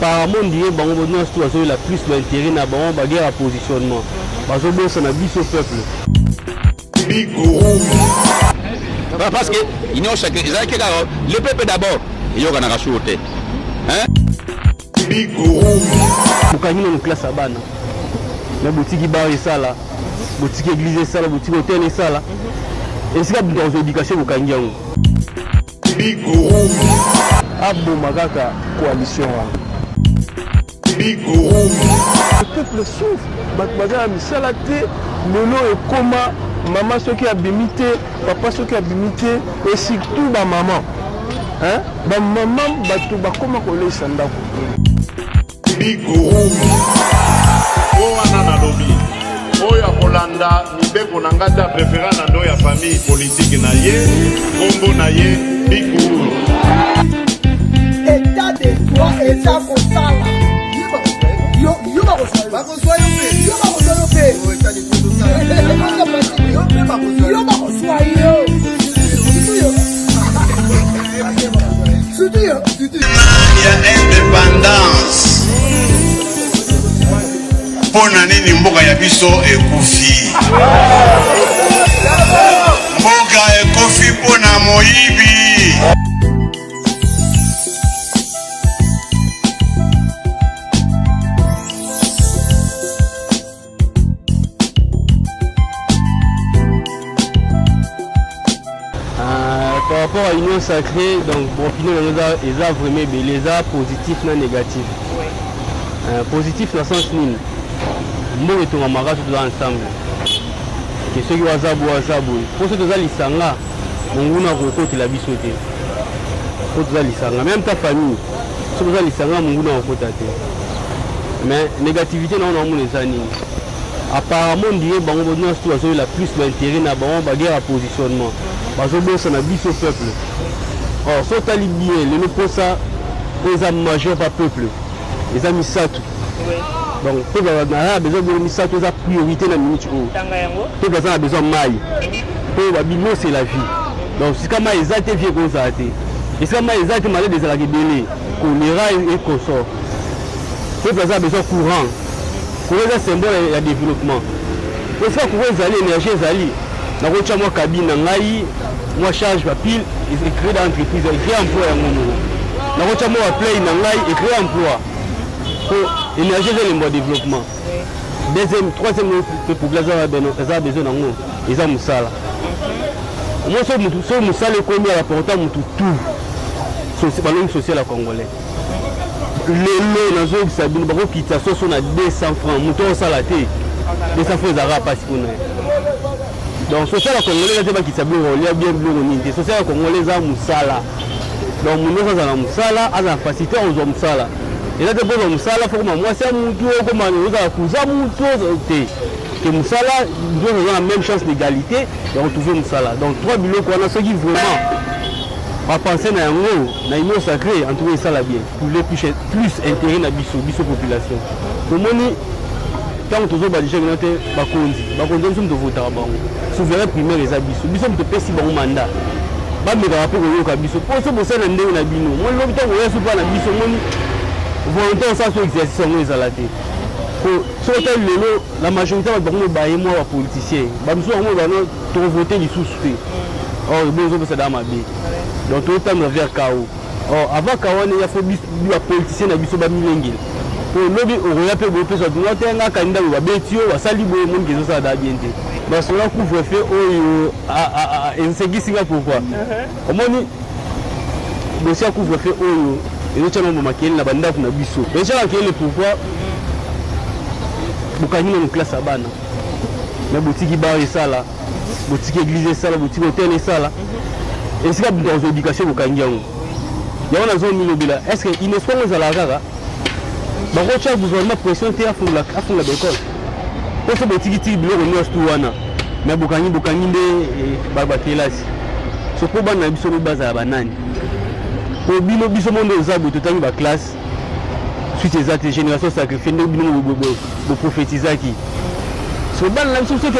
apparemment ndiye bango bonno situation la plus d'intérêt na bango ba guerre à positionnement bazo bossa na biso peuple parce que union sacrée le peuple d'abord il y a na chuté hein bukangi na classe abana na boutique bar esala boutique église esala boutique hôtel esala esika dans éducation bukangi yango aboma kaka coalition le peuple souffre baza misala te lelo ekoma maman soki abimité papa soki abimité et surtout ba maman hein ba maman bato bakoma kolesa ndako wana na lobi oyo akolanda mibeko na ngata préféré na ndo ya famille politique na ye kombo na ye Bikuru état de droit eza kosala yo bakosala indépendance pona nini mboka ya biso ekufi mboka ekufi pona moyibi par rapport à l'union sacrée, donc bon, finalement, ils ont vraiment les positifs et négatifs. Positif dans le sens où nous sommes ensemble. Que ceux qui ont azabou. Pour ceux qui ont l'isanga, nous avons côté la bisoté. Pour ceux qui ont l'isanga, même ta famille, ceux qui ont l'isanga, nous avons côté. Mais négativité, nous avons les années. Apparemment, on dirait que nous avons la plus d'intérêt dans la guerre à positionnement. Parce que nous sommes au peuple. Or, si on a bien, les posa, ils ont majeur par peuple. Ils ont mis ça tout. Donc, tout le monde a besoin de mis ça tout, ils ont priorité dans la minute. Tout le monde a besoin de maille. Tout le monde c'est la vie. Donc, si comme ils ont été vieux comme ça, et si comme ils ont été malades des alagébélés, choléra et consort, tout le monde a besoin de courant. Courant est un symbole de développement. Pour ça, courant est l'énergie, na rocha moi cabine ngai moi charge ma pile et créer d'entreprise et créer emploi ya ngomo na rocha moi play na ngai et créer emploi pour énergie et le développement. Deuxième troisième pour plaisir à besoin nango ils ont musala moi so musala komi à rapporter mutu tout c'est social à congolais lelo na zo sabine bako kita so na 200 francs mutu osala te 200 francs za pas si kuna. Donc, social congolais, c'est pas qui s'appelle bien bleu. Social congolais, c'est Moussala. Donc, nous sommes Moussala, à la facilité, on a Moussala. Et là, depuis que Moussala, il faut que moi, c'est mon tour, comme nous avons que Moussala, nous avons la même chance d'égalité, et on trouve Moussala. Donc, 3 billots qu'on a, ceux qui vraiment va penser à un mot, à une sacrée, en trouver ça là bien, pour les plus intérêt à la population. Pour moi, quand on a des gens qui ont été votés, souverain primaire les abisso. Biso me pesi bon mandat. Ba me rappel au yoka biso. Pour ce bosser na ndenge na bino. Moi l'hôpital on est pas na biso moni. Volontaire ça sur exercice on les alaté. Pour sur lelo la majorité va bango ba et moi politicien. Ba biso on va to voter du sous-souté. Or besoin de ça dans ma vie. Donc tout temps vers KO. Or avant KO il y a faut la politicien na biso ba milenge. Pour lobby on va pe grouper ça doit être un candidat ba betio ba sali boye mon kezo ça da bien. Parce que là, couvre-feu, pourquoi? Comment on dit couvre-feu, et nous avons marqué la bande de Nabiso. Et j'ai marqué le pourquoi. Bukani dans classe à Bana. La boutique bar et ça là, boutique église et ça là, boutique hôtel et ça là. Et c'est comme dans l'éducation Bukani. Il y a une zone millobila. Est-ce qu'il ne soit pas à la rara? Bah, quand vous avez ma pression, tu as fait la bécole. Pour ce petit type de l'eau, mais Bukani de Barbatélasi. Ce qu'on a besoin de base à la banane. Pour bino biso monde aux arbres, tout le temps, classe. Suite à cette génération sacrifiée, nous avons prophétisé qui. Ce qu'on a besoin de faire,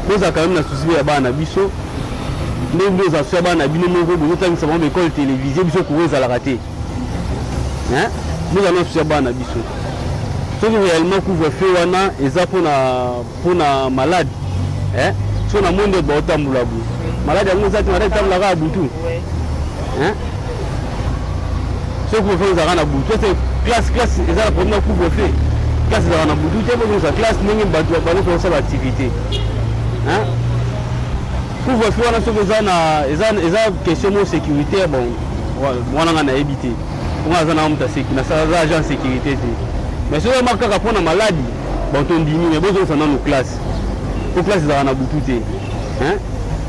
nous avons quand même souci à Bana Biso. Nous avons fait Bana Bino, nous avons école télévisée, biso courir à la raté. hein nous allons sur bana biso ce qui réellement couvre-feu wana eza pour na malade hein so na monde ba otambula bu malade yango zati malade tambula ka butu hein ce couvre-feu eza na butu c'est classe eza la première couvre-feu classe eza na butu te pour sa classe ningi batu ba so sa activité hein couvre-feu wana so eza question de sécurité bon wana nga na éviter on a un homme na ça agent sécurité mais si on marque à prendre maladie bon ton dimi mais bon ça dans nos classes aux classes ça na butu te hein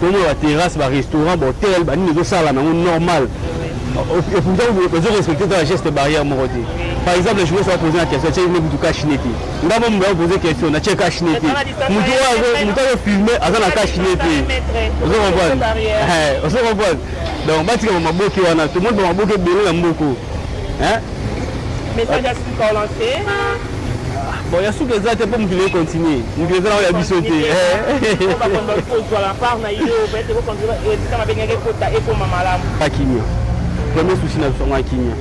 comme la terrasse ba restaurant ba hôtel ba ni ça là normal et pourtant vous respecter la geste barrière mon côté par exemple je vais se poser une question tu veux tout cachinete ngamba mba poser question na check cachinete muto filmer azana cachinete vous comprenez vous comprenez donc batika maboki wana tout le monde maboki belé na mboko hein message à ce qu'on lancé bon ya souke za te pour me continuer nous devons la bisoté on va prendre le pause sur la part na ile au fait ko konzira kama bengeke kota e ko mamalamu akinya premier souci na songa akinya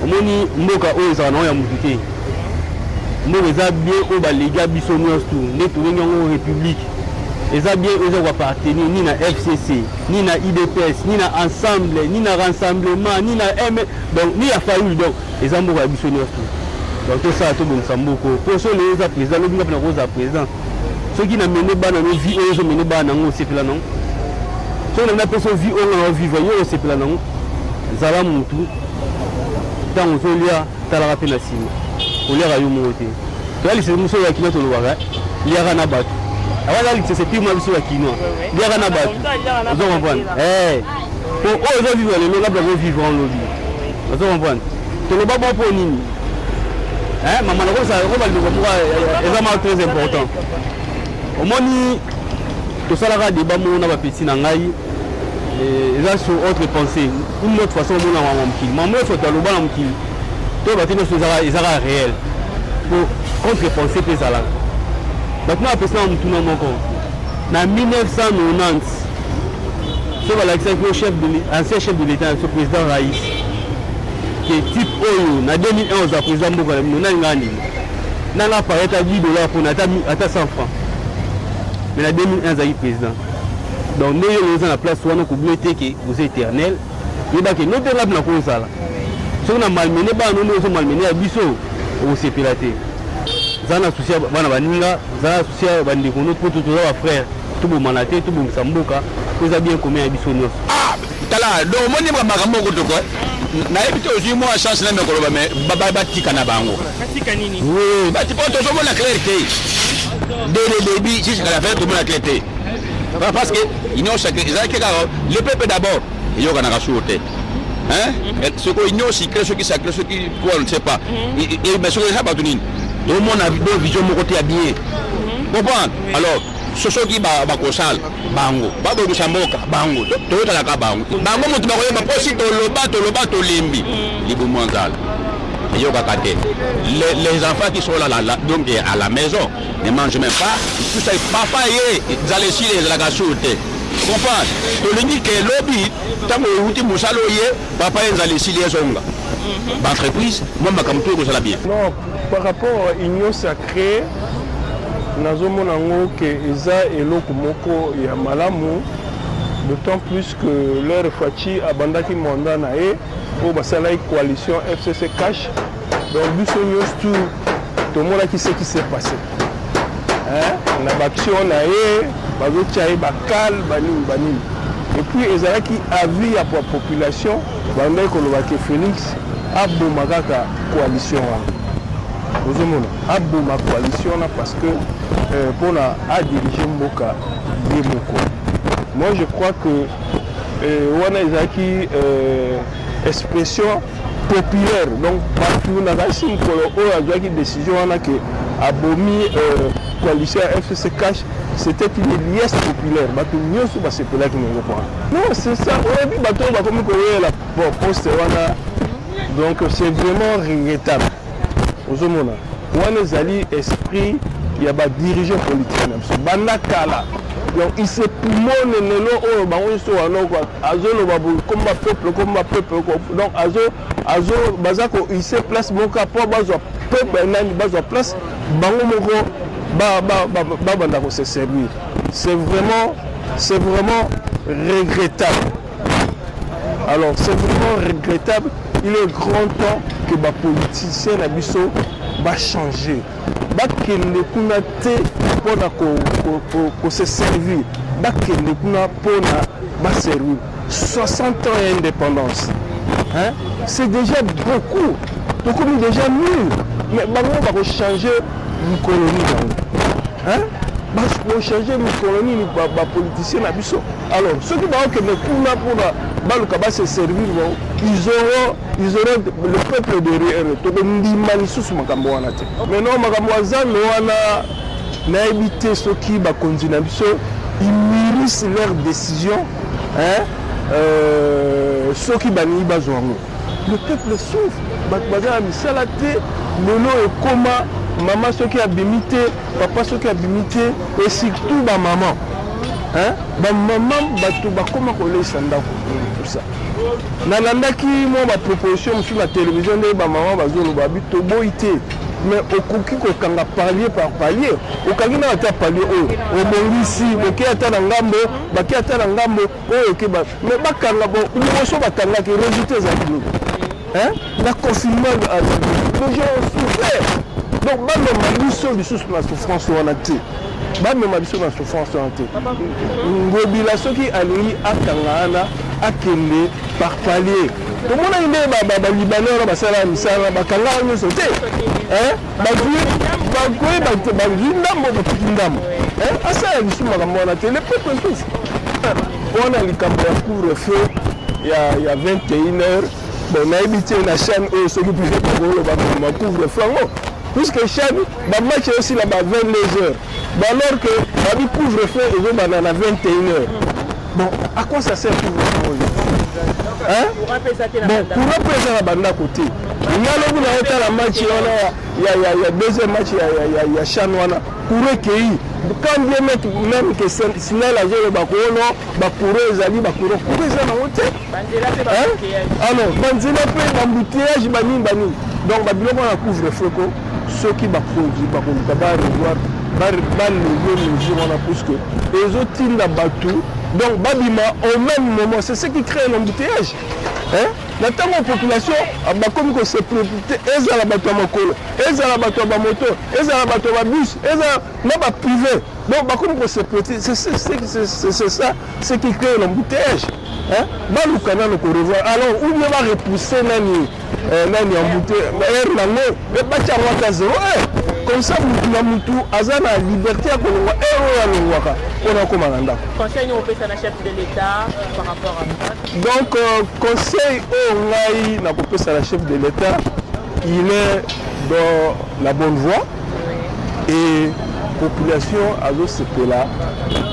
omoni mboka oyo za na ya mutute mboka za bien o ba lega biso nyonso ne to ngongo république eza bien oza ko appartenir ni na FCC ni na IDPS ni na ensemble ni na rassemblement ni na M donc ni ya faillite donc eza mboka biso nyonso donc tout ça tout bon samboko pour so les président le binga na cause président ceux qui na mené bana no vie oyo mené bana ngo sepela non so na personne vie on vivre yo sepela non zala mutu tant so lia tala rappeler la sima olia ga yo moté to ali se muso ya kinato lo waga lia ga na batu awala ali c'est plus moi biso ya kinoa lia ga na batu vous comprenez pour eux vivre le là pour vivre en lobby vous comprenez to le baba pour nini hein maman na ko ça ko ba le examen très important au moni to sala ga débat mo na ba petit na ngai et là sur autre pensée une autre façon mon na mkili maman faut to lo ba na mkili to ba tino so za réel pour contre-penser pe za la donc moi après ça on tourne mon compte na 1990 ce va l'accès au chef de ancien chef de l'état ce président Raïs qui type oyo na 2011 a président Mboka na ngani na la paraît à $10 pour na ata 100 francs mais na 2011 a eu président donc nous les en place wana ko bloquer que vous éternel et ba que nous te la na ko sala so na malmené ba nous so malmené a biso au sepelaté zana souci bana baninga zana souci bandi ko notre tout va frère tout bon manaté tout bon samboka ko za bien commun a biso nyos ah tala do moni ba makambo ko to ko na ebite aussi moi chance na mekolo ba me baba batika na bango katika nini oui ba ti poto so mona clarté de le début si la faire tout mona clarté parce que union sacrée le peuple d'abord il y a na rasouté hein ce ko union sacrée ce qui sacré ce qui quoi on ne sait pas et mais ce que ça ba tunini do mona vision mo côté bien comprendre alors soso qui ba ko sal bango ba do samboka bango to tala ka bango bango mutu ba ko yema posi to loba to limbi libo monzal yo ka kate les enfants qui sont là donc à la maison ne mangent même pas tout ça papa yé zale si les la gasoute comprendre to lingi ke lobby tango uti musalo yé papa zale si les onga entreprise moi makamto ko sala bien non par rapport à union sacrée nazomona ngo ke eza eloko moko ya malamu d'autant plus que leur fachi abandaki mandat na e pour basala coalition FCC cash donc biso nyos tout le monde qui sait qui s'est passé hein na baction na e bazo tchaye bakal banini et puis ezalaki avis ya population bandai ko lobaki Félix aboma kaka coalition ozomona aboma coalition parce que pour à diriger Mboka Moko. Moi je crois que wana ezaki expression populaire donc partout na racine ko ezaki décision wana que abomi coalition FCC cash c'était une liesse populaire bato nyonso ba sepela ki ngo quoi non c'est ça on dit bato ba comme ko la poste wana donc c'est vraiment regrettable ozomona wana ezali esprit il y a des dirigeants politiques banda kala Donc il se poumonne nelo o bango so anoko azolo babu comme peuple donc azo bazako il se place moka po bazo peuple nani bazo place bango moko ba banda ko se servir. C'est vraiment regrettable. Alors c'est vraiment regrettable. Il est grand temps que les politiciens n'abisso va changer. Que les kunate pour se servir. Que les kuna pour servir. 60 ans d'indépendance. Hein? C'est déjà beaucoup. Donc on est déjà nul. Mais on va changer une colonie. Hein? Pour changer une colonie, les politiciens n'abisso. Alors ceux qui vont que les kuna pour se servir, ils auront le peuple derrière eux. Mais non, on a évité ceux qui ils mérissent leurs décisions. Ceux qui le peuple souffre. Lolo et comment maman ceux qui a bimité, papa ceux qui a bimité, et surtout ma maman. Maman comment on tout ça. Nalandaki moi ma proposition sur la télévision de maman bazolo babi to boité mais au koki ko kanga palier par palier au kangi na ta palier o bongisi boki ata na ngambo baki ata na ngambo o ke ba mais bakanga bo ni so batanga ke résultat za kilo la confinement les gens ont souffert donc bando mabiso biso na souffrance wana te bando mabiso na souffrance wana te ngobila soki ali akanga akende par palier. Tout le monde a une Libanais, basala misala, bakanga nous sauté. Ça le peuple souffre. On a le couvre-feu il y a 21h. Bon, on a évité la chaîne où ceux qui pouvaient couvre-feu. Puisque la chaîne, le match est aussi là-bas 22h. Alors que le couvre-feu est à 21h. Bon, à quoi ça sert couvre-feu aujourd'hui? Pour apaiser la bande à côté. Il y a le match, il y a deuxième match, il y a Chanouana. Pour recueillir. Quand bien même que sinon la zone va courir, les alliés va courir, alors, Banzela peut l'embouteillage, bani. Donc, on a couvre-feu. Ceux qui vont revoir, les autres ils la battu. Donc, Babima, au même moment, c'est ce qui crée l'embouteillage. La population, comme on s'est préoccupé, ils ont la bateau à Makolo, ils ont la bateau à moto, ils ont la bateau à bus, ils ont la privé. Donc, comme on s'est préoccupé, c'est ça, ce qui crée l'embouteillage. Alors, où on va repousser Nani embouteillage, comme ça, la liberté à conseil au chef de l'État par rapport à ça. Donc, conseil au chef de l'État, il est dans la bonne voie et la population a ce que là,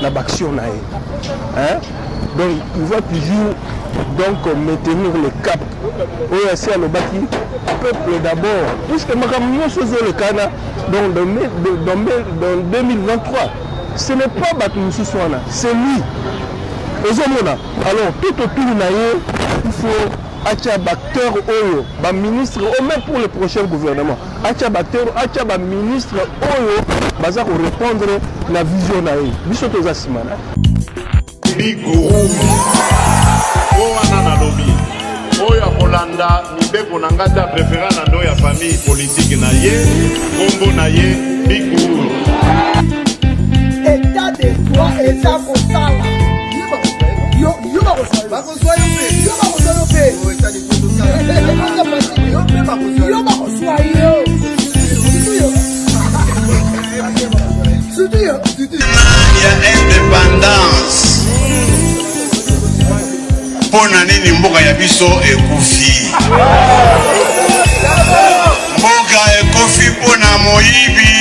la action. Donc, il va toujours maintenir le cap. Le peuple d'abord, puisque le Cana dans 2023, ce n'est pas Batoussouana, c'est lui. Alors, tout autour il faut acteur Oyo, ministre, ou même pour le prochain gouvernement, acteur, ministre Oyo, baza pour répondre la vision naïe. Bisoto Zassimana. Oyo akolanda mibeko na ngata préféré na ndo ya famille politique na ye kombo na ye Biguru état de droit état kosala yo bakosala bakosala indépendance. Pona nini mboka ya biso ekufi. Mboka ekufi pona moyibi.